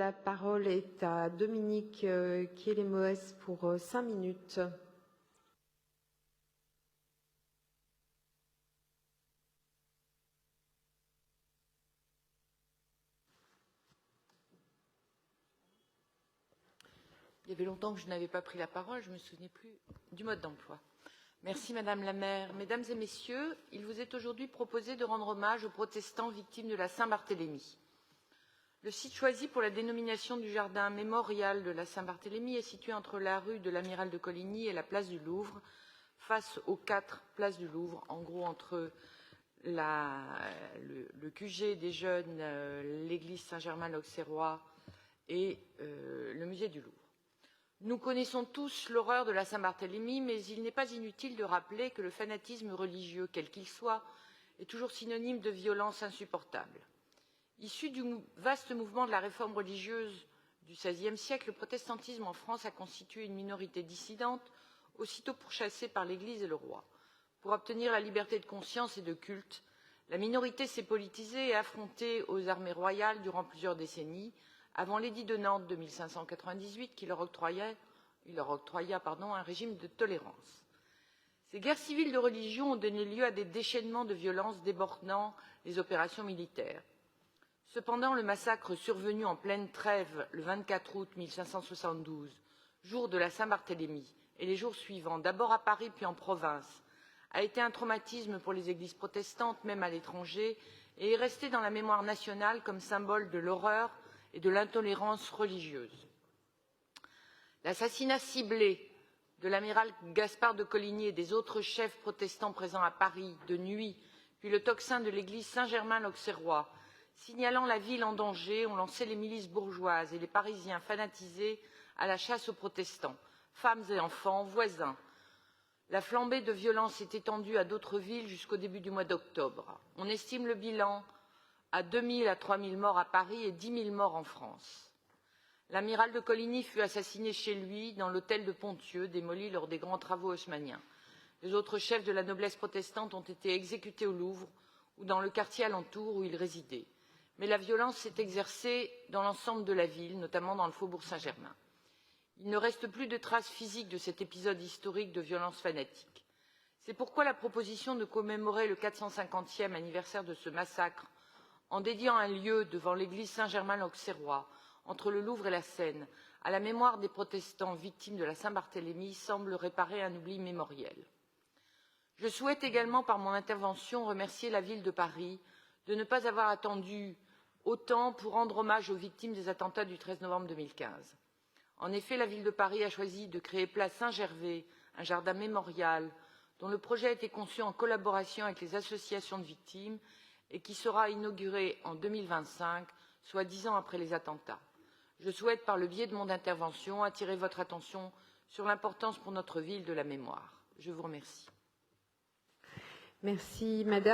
La parole est à Dominique Kielemoes pour 5 minutes. Il y avait longtemps que je n'avais pas pris la parole, je ne me souvenais plus du mode d'emploi. Merci Madame la maire. Mesdames et messieurs, il vous est aujourd'hui proposé de rendre hommage aux protestants victimes de la Saint-Barthélemy. Le site choisi pour la dénomination du jardin mémorial de la Saint-Barthélemy est situé entre la rue de l'Amiral de Coligny et la place du Louvre, face aux 4 places du Louvre, en gros entre le QG des jeunes, l'église Saint-Germain-l'Auxerrois et le musée du Louvre. Nous connaissons tous l'horreur de la Saint-Barthélemy, mais il n'est pas inutile de rappeler que le fanatisme religieux, quel qu'il soit, est toujours synonyme de violence insupportable. Issu du vaste mouvement de la réforme religieuse du XVIe siècle, le protestantisme en France a constitué une minorité dissidente, aussitôt pourchassée par l'Église et le roi. Pour obtenir la liberté de conscience et de culte, la minorité s'est politisée et affrontée aux armées royales durant plusieurs décennies, avant l'édit de Nantes de 1598 qui leur octroya un régime de tolérance. Ces guerres civiles de religion ont donné lieu à des déchaînements de violence débordant les opérations militaires. Cependant, le massacre survenu en pleine trêve le 24 août 1572, jour de la Saint-Barthélemy, et les jours suivants, d'abord à Paris puis en province, a été un traumatisme pour les églises protestantes, même à l'étranger, et est resté dans la mémoire nationale comme symbole de l'horreur et de l'intolérance religieuse. L'assassinat ciblé de l'amiral Gaspard de Coligny et des autres chefs protestants présents à Paris de nuit, puis le tocsin de l'église Saint-Germain-l'Auxerrois, signalant la ville en danger, ont lancé les milices bourgeoises et les Parisiens fanatisés à la chasse aux protestants, femmes et enfants, voisins. La flambée de violence s'est étendue à d'autres villes jusqu'au début du mois d'octobre. On estime le bilan à 2 000 à 3 000 morts à Paris et 10 000 morts en France. L'amiral de Coligny fut assassiné chez lui dans l'hôtel de Ponthieu, démoli lors des grands travaux haussmanniens. Les autres chefs de la noblesse protestante ont été exécutés au Louvre ou dans le quartier alentour où ils résidaient. Mais la violence s'est exercée dans l'ensemble de la ville, notamment dans le faubourg Saint-Germain. Il ne reste plus de traces physiques de cet épisode historique de violence fanatique. C'est pourquoi la proposition de commémorer le 450e anniversaire de ce massacre en dédiant un lieu devant l'église Saint-Germain-l'Auxerrois, entre le Louvre et la Seine, à la mémoire des protestants victimes de la Saint-Barthélemy, semble réparer un oubli mémoriel. Je souhaite également, par mon intervention, remercier la ville de Paris de ne pas avoir attendu autant pour rendre hommage aux victimes des attentats du 13 novembre 2015. En effet, la ville de Paris a choisi de créer place Saint-Gervais, un jardin mémorial dont le projet a été conçu en collaboration avec les associations de victimes et qui sera inauguré en 2025, soit 10 ans après les attentats. Je souhaite, par le biais de mon intervention, attirer votre attention sur l'importance pour notre ville de la mémoire. Je vous remercie. Merci, Madame.